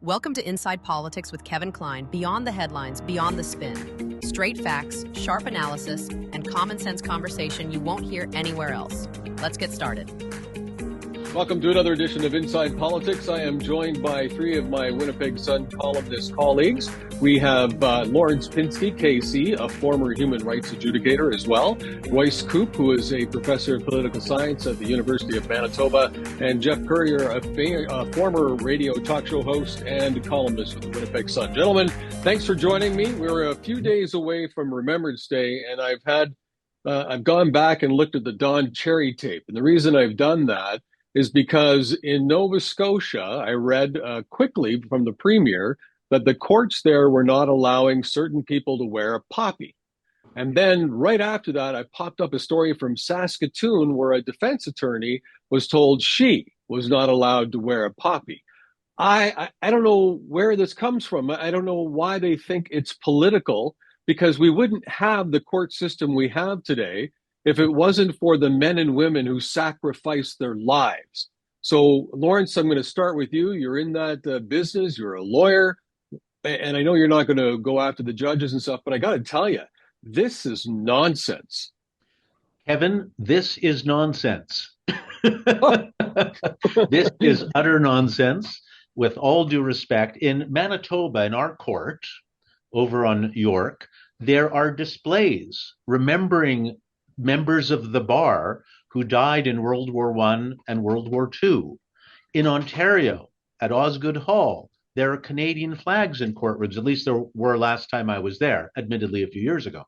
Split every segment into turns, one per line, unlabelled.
Welcome to Inside Politics with Kevin Klein, beyond the headlines, beyond the spin. Straight facts, sharp analysis, and common sense conversation you won't hear anywhere else. Let's get started.
Welcome to another edition of Inside Politics. I am joined by three of my Winnipeg Sun columnist colleagues. We have Lawrence Pinsky, KC, a former human rights adjudicator as well. Royce Coop, who is a professor of political science at the University of Manitoba. And Jeff Currier, a former radio talk show host and columnist with the Winnipeg Sun. Gentlemen, thanks for joining me. We're a few days away from Remembrance Day, and I've gone back and looked at the Don Cherry tape. And the reason I've done that is because in Nova Scotia, I read quickly from the premier that the courts there were not allowing certain people to wear a poppy. And then right after that, I popped up a story from Saskatoon where a defense attorney was told she was not allowed to wear a poppy. I don't know where this comes from. I don't know why they think it's political, because we wouldn't have the court system we have today if it wasn't for the men and women who sacrificed their lives. So, Lawrence, I'm going to start with you. You're in that business. You're a lawyer. And I know you're not going to go after the judges and stuff, but I got to tell you, this is nonsense.
Kevin, this is nonsense. This is utter nonsense. With all due respect, in Manitoba, in our court, over on York, there are displays remembering members of the bar who died in World War I and World War II. In Ontario, at Osgoode Hall, there are Canadian flags in courtrooms. At least there were last time I was there, admittedly a few years ago.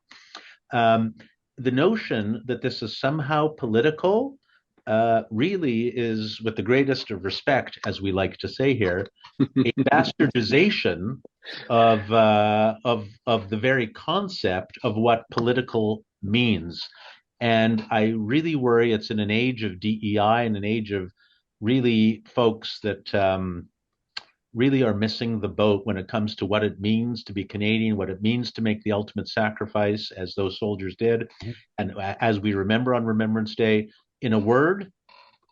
The notion that this is somehow political really is, with the greatest of respect, as we like to say here, a bastardization of the very concept of what political means. And I really worry it's in an age of DEI and an age of really folks that really are missing the boat when it comes to what it means to be Canadian, what it means to make the ultimate sacrifice as those soldiers did. Mm-hmm. And as we remember on Remembrance Day, in a word,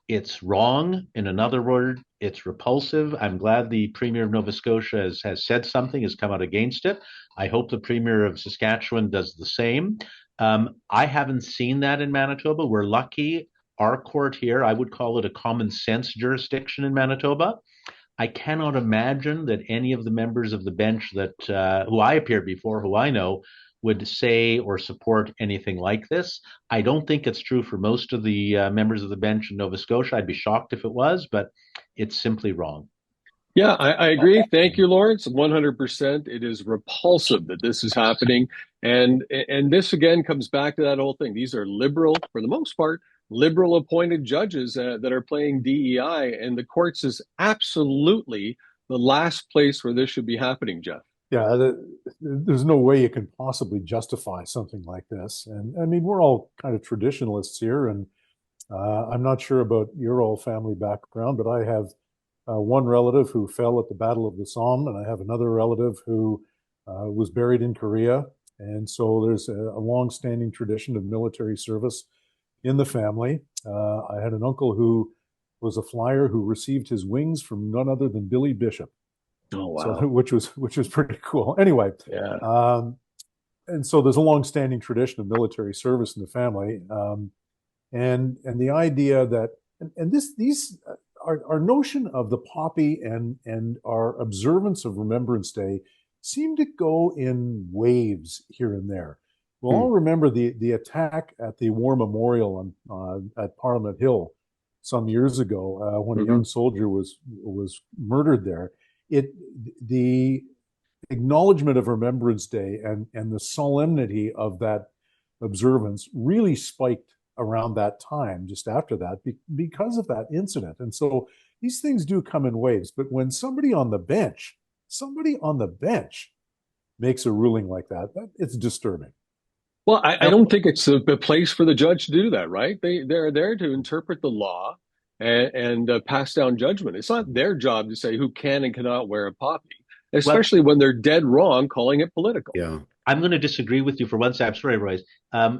it's wrong. In another word, it's repulsive. I'm glad the Premier of Nova Scotia has said something, has come out against it. I hope the Premier of Saskatchewan does the same. I haven't seen that in Manitoba. We're lucky. Our court here, I would call it a common sense jurisdiction in Manitoba. I cannot imagine that any of the members of the bench that who I appeared before, who I know, would say or support anything like this. I don't think it's true for most of the members of the bench in Nova Scotia. I'd be shocked if it was, but it's simply wrong.
Yeah, I agree. Thank you, Lawrence. 100%. It is repulsive that this is happening. And this, again, comes back to that whole thing. These are liberal, for the most part, liberal appointed judges that are playing DEI. And the courts is absolutely the last place where this should be happening, Jeff.
Yeah, there's no way you can possibly justify something like this. And I mean, we're all kind of traditionalists here. And I'm not sure about your all family background, but I have one relative who fell at the Battle of the Somme, and I have another relative who was buried in Korea. And so there's a long-standing tradition of military service in the family. I had an uncle who was a flyer who received his wings from none other than Billy Bishop.
Oh, wow.
So, which was pretty cool. Anyway,
yeah.
And so there's a long-standing tradition of military service in the family, and the idea that these our notion of the poppy and our observance of Remembrance Day seem to go in waves here and there. We'll all remember the attack at the War Memorial at Parliament Hill some years ago when a young soldier was murdered there. The acknowledgement of Remembrance Day and the solemnity of that observance really spiked around that time, just after that, because of that incident. And so these things do come in waves. But when somebody on the bench makes a ruling like that, it's disturbing.
Well, I don't think it's a place for the judge to do that, right? They're there to interpret the law and pass down judgment. It's not their job to say who can and cannot wear a poppy, especially when they're dead wrong calling it political.
Yeah.
I'm going to disagree with you for one second. I'm sorry, Royce.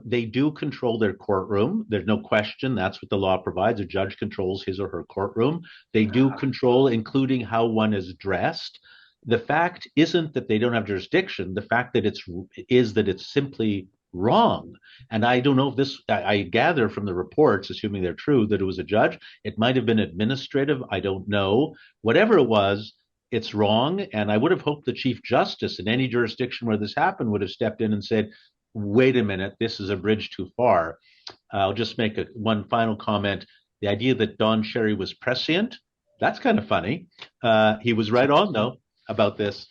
They do control their courtroom. There's no question. That's what the law provides. A judge controls his or her courtroom. They do control, including how one is dressed. The fact isn't that they don't have jurisdiction. The fact that it's simply wrong. And I don't know if this, I gather from the reports, assuming they're true, that it was a judge. It might have been administrative. I don't know. Whatever it was, it's wrong. And I would have hoped the Chief Justice in any jurisdiction where this happened would have stepped in and said, wait a minute, this is a bridge too far. I'll just make one final comment. The idea that Don Cherry was prescient, that's kind of funny. He was right on, though, about this.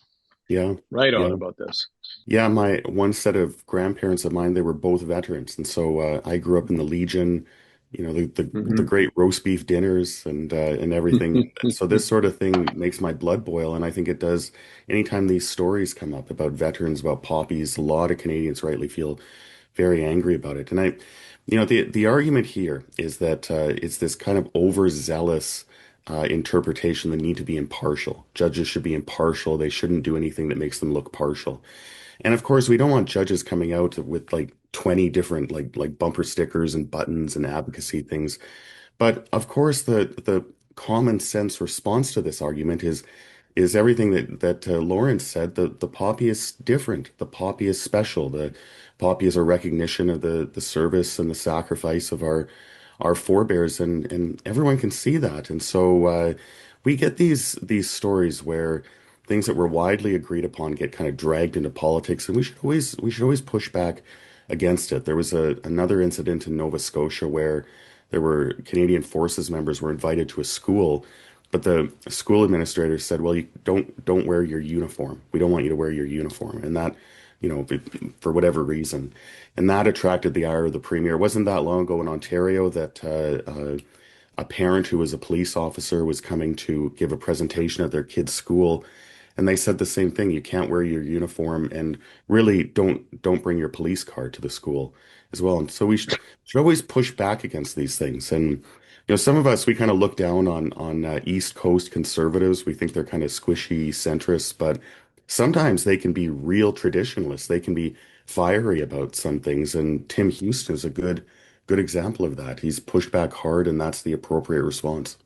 Yeah.
Right on about this.
Yeah, my one set of grandparents of mine, they were both veterans. And so I grew up in the Legion, the great roast beef dinners and everything. So this sort of thing makes my blood boil. And I think it does anytime these stories come up about veterans, about poppies, a lot of Canadians rightly feel very angry about it. And the argument here is that it's this kind of overzealous interpretation that need to be impartial. Judges should be impartial. They shouldn't do anything that makes them look partial. And of course, we don't want judges coming out with like 20 different like bumper stickers and buttons and advocacy things. But of course, the common sense response to this argument is everything that Lawrence said. The poppy is different. The poppy is special. The poppy is a recognition of the service and the sacrifice of our forebears, and everyone can see that. And so we get these stories where things that were widely agreed upon get kind of dragged into politics, and we should always push back against it. There was another incident in Nova Scotia where there were Canadian Forces members were invited to a school, but the school administrator said, "Well, you don't wear your uniform. We don't want you to wear your uniform," and that, for whatever reason, and that attracted the ire of the premier. It wasn't that long ago in Ontario that a parent who was a police officer was coming to give a presentation at their kid's school. And they said the same thing. You can't wear your uniform, and really don't bring your police car to the school as well. And so we should always push back against these things. And some of us, we kind of look down on East Coast conservatives. We think they're kind of squishy centrists, but sometimes they can be real traditionalists. They can be fiery about some things. And Tim Houston is a good example of that. He's pushed back hard, and that's the appropriate response.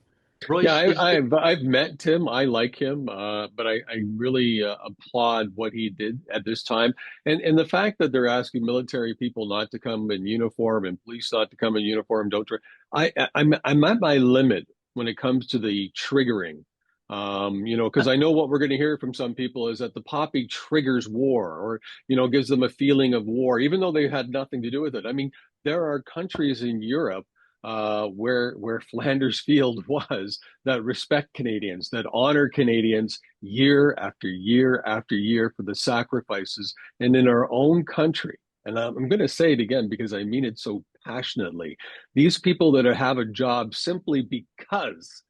Royce,
Yeah, I've met Tim. I like him, but I really applaud what he did at this time, and the fact that they're asking military people not to come in uniform and police not to come in uniform. Don't try. I'm at my limit when it comes to the triggering. Because I know what we're going to hear from some people is that the poppy triggers war, or gives them a feeling of war, even though they had nothing to do with it. I mean, there are countries in Europe where Flanders Field was, that respect Canadians, that honor Canadians year after year after year for the sacrifices. And in our own country, and I'm going to say it again because I mean it so passionately, these people that have a job simply because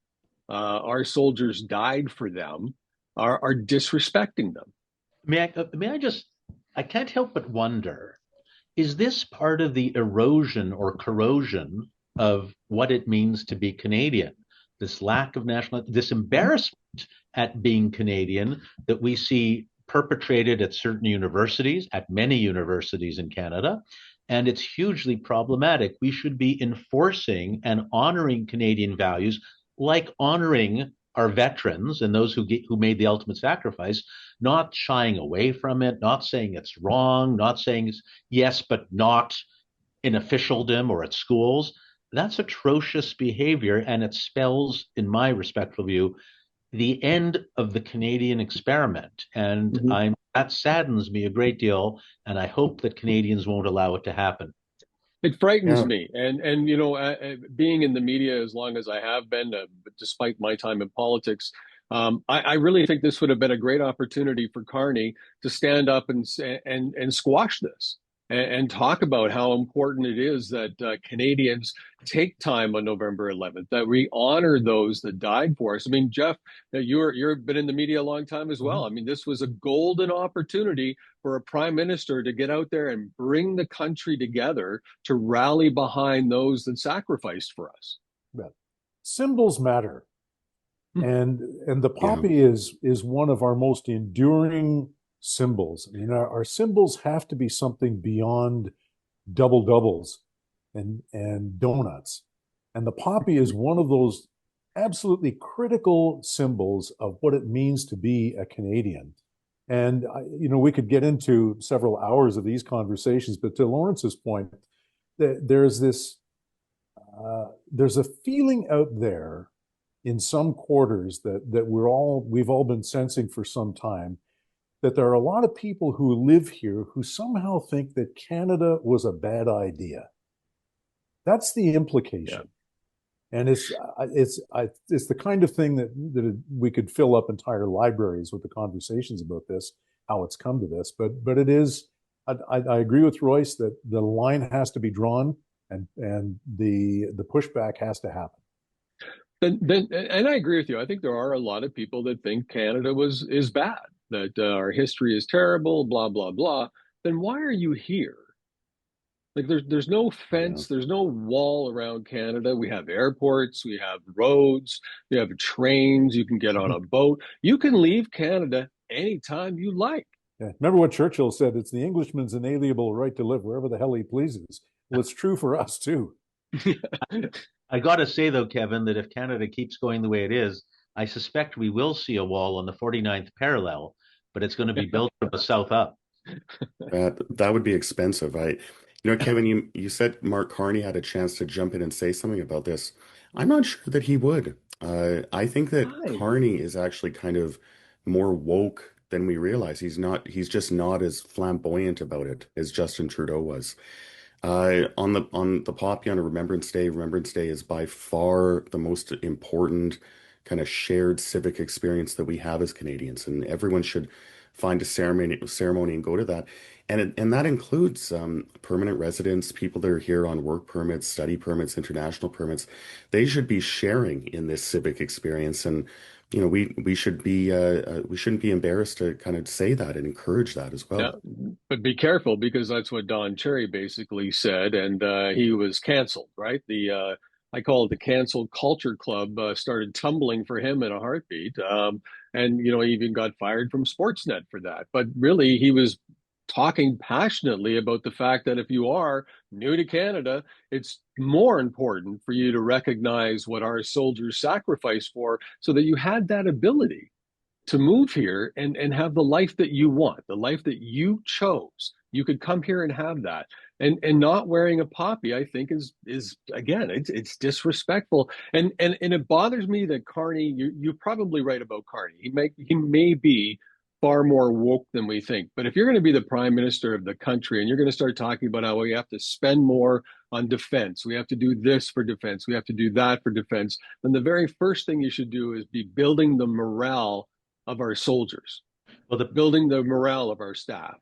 our soldiers died for them are disrespecting them.
I can't help but wonder, is this part of the erosion or corrosion of what it means to be Canadian? This lack of this embarrassment at being Canadian that we see perpetrated at certain universities, at many universities in Canada, and it's hugely problematic. We should be enforcing and honoring Canadian values, like honoring our veterans and those who made the ultimate sacrifice, not shying away from it, not saying it's wrong, not saying it's yes, but not in officialdom or at schools. That's atrocious behavior, and it spells, in my respectful view, the end of the Canadian experiment. And that saddens me a great deal, and I hope that Canadians won't allow it to happen.
It frightens me, and being in the media as long as I have been, despite my time in politics, I really think this would have been a great opportunity for Carney to stand up and squash this and talk about how important it is that Canadians take time on November 11th, that we honor those that died for us. I mean, Jeff, you've been in the media a long time as well. I mean, this was a golden opportunity for a prime minister to get out there and bring the country together to rally behind those that sacrificed for us.
Yeah. Symbols matter. And the poppy is one of our most enduring symbols. I mean, our symbols have to be something beyond double doubles and donuts. And the poppy is one of those absolutely critical symbols of what it means to be a Canadian. And we could get into several hours of these conversations, but to Lawrence's point, there's a feeling out there in some quarters that we've all been sensing for some time, that there are a lot of people who live here who somehow think that Canada was a bad idea. That's the implication. Yeah. And it's the kind of thing that we could fill up entire libraries with the conversations about this, how it's come to this. But it is, I agree with Royce that the line has to be drawn and the pushback has to happen.
And I agree with you. I think there are a lot of people that think Canada is bad, that our history is terrible, blah, blah, blah. Then why are you here? Like there's no fence, there's no wall around Canada. We have airports, we have roads, we have trains, you can get on a boat. You can leave Canada anytime you like.
Yeah. Remember what Churchill said, it's the Englishman's inalienable right to live wherever the hell he pleases. Well, it's true for us too.
I got to say, though, Kevin, that if Canada keeps going the way it is, I suspect we will see a wall on the 49th parallel, but it's going to be built from the south up.
That would be expensive. Kevin, you said Mark Carney had a chance to jump in and say something about this. I'm not sure that he would. I think that Carney is actually kind of more woke than we realize. He's just not as flamboyant about it as Justin Trudeau was. On the poppy on a Remembrance Day is by far the most important kind of shared civic experience that we have as Canadians, and everyone should find a ceremony and go to that. And that includes permanent residents, people that are here on work permits, study permits, international permits. They should be sharing in this civic experience, and we shouldn't be embarrassed to kind of say that and encourage that as well.
Yeah, but be careful, because that's what Don Cherry basically said, and he was canceled, right? I call it the cancel culture club started tumbling for him in a heartbeat, and he even got fired from Sportsnet for that. But really, he was talking passionately about the fact that if you are new to Canada, it's more important for you to recognize what our soldiers sacrificed for, so that you had that ability to move here and have the life that you want, the life that you chose. You could come here and have that. And not wearing a poppy, I think, is again, it's disrespectful. And it bothers me that Carney, you're probably right about Carney. He may be far more woke than we think. But if you're going to be the prime minister of the country and you're going to start talking about how we have to spend more on defense, we have to do this for defense, we have to do that for defense, then the very first thing you should do is be building the morale of our soldiers, building the morale of our staff.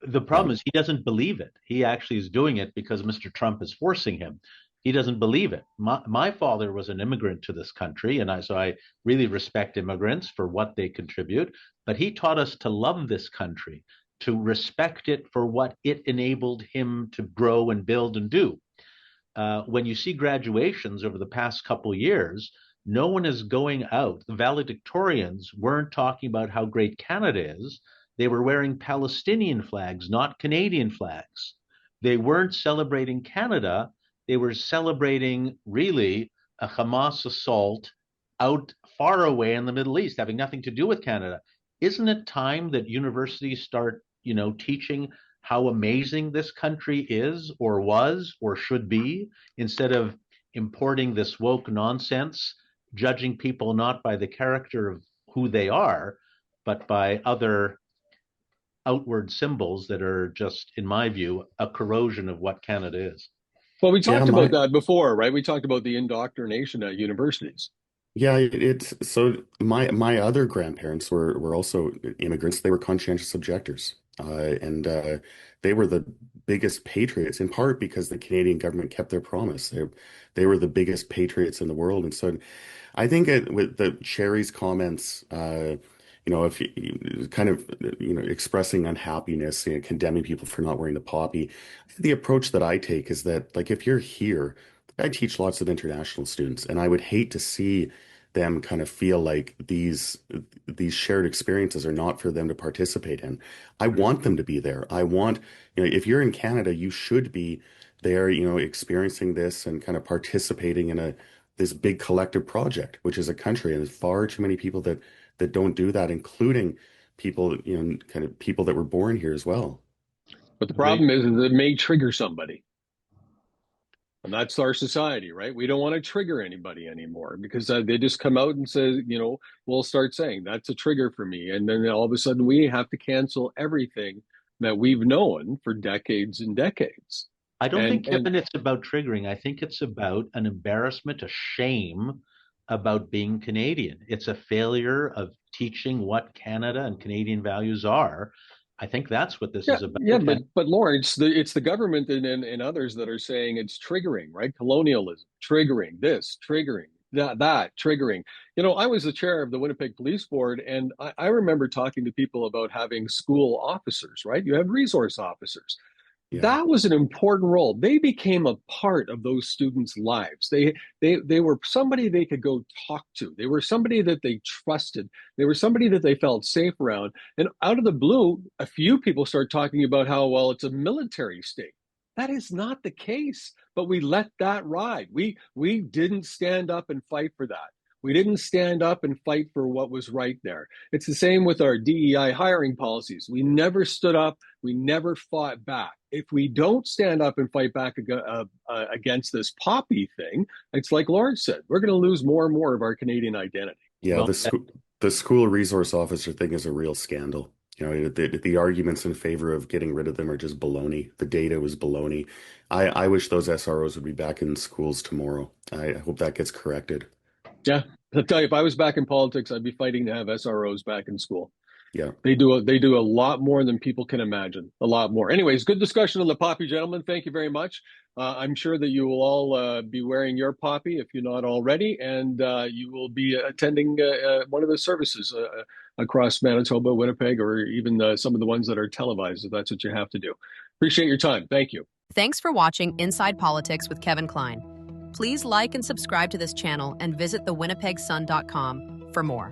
The problem is he doesn't believe it. He actually is doing it because Mr. Trump is forcing him. He doesn't believe it. My father was an immigrant to this country, and so I really respect immigrants for what they contribute. But he taught us to love this country, to respect it for what it enabled him to grow and build and do. When you see graduations over the past couple of years, no one is going out. The valedictorians weren't talking about how great Canada is. They were wearing Palestinian flags, not Canadian flags. They weren't celebrating Canada. They were celebrating really a Hamas assault out far away in the Middle East, having nothing to do with Canada. Isn't it time that universities start, teaching how amazing this country is or was or should be, instead of importing this woke nonsense, judging people not by the character of who they are, but by other outward symbols that are just, in my view, a corrosion of what Canada is?
Well, we talked about that before, right? We talked about the indoctrination at universities.
Yeah, it's so my other grandparents were also immigrants. They were conscientious objectors, and they were the biggest patriots, in part because the Canadian government kept their promise. They were the biggest patriots in the world, and so I think with the Cherry's comments, if you kind of expressing unhappiness, condemning people for not wearing the poppy, the approach that I take is that, like, if you're here, I teach lots of international students, and I would hate to see them kind of feel like these shared experiences are not for them to participate in. I want them to be there. I want, if you're in Canada, you should be there, experiencing this and kind of participating in this big collective project, which is a country. And there's far too many people that don't do that, including people, kind of people that were born here as well.
But the problem is it may trigger somebody. And that's our society, right? We don't want to trigger anybody anymore because they just come out and say, we'll start saying that's a trigger for me. And then all of a sudden we have to cancel everything that we've known for decades and decades.
I don't think, Kevin, it's about triggering. I think it's about an embarrassment, a shame about being Canadian. It's a failure of teaching what Canada and Canadian values are. I think that's what this is about.
Yeah, but Lawrence, it's the government and others that are saying it's triggering, right? Colonialism, triggering this, triggering that, triggering. I was the chair of the Winnipeg Police Board, and I remember talking to people about having school officers, right? You have resource officers. Yeah. That was an important role. They became a part of those students' lives. They were somebody they could go talk to. They were somebody that they trusted. They were somebody that they felt safe around. And out of the blue, a few people start talking about how, well, it's a military state. That is not the case, but we let that ride. We didn't stand up and fight for that. We didn't stand up and fight for what was right there. It's the same with our DEI hiring policies. We never stood up. We never fought back. If we don't stand up and fight back against this poppy thing, it's like Lawrence said, we're going to lose more and more of our Canadian identity.
Yeah, the school resource officer thing is a real scandal. The arguments in favor of getting rid of them are just baloney. The data was baloney. I wish those SROs would be back in schools tomorrow. I hope that gets corrected.
Yeah, I'll tell you, if I was back in politics, I'd be fighting to have SROs back in school.
Yeah,
they do a lot more than people can imagine. A lot more. Anyways, good discussion on the poppy, gentlemen. Thank you very much. I'm sure that you will all be wearing your poppy if you're not already, and you will be attending one of the services across Manitoba, Winnipeg, or even some of the ones that are televised, if that's what you have to do. Appreciate your time. Thank you.
Thanks for watching Inside Politics with Kevin Klein. Please like and subscribe to this channel and visit thewinnipegsun.com for more.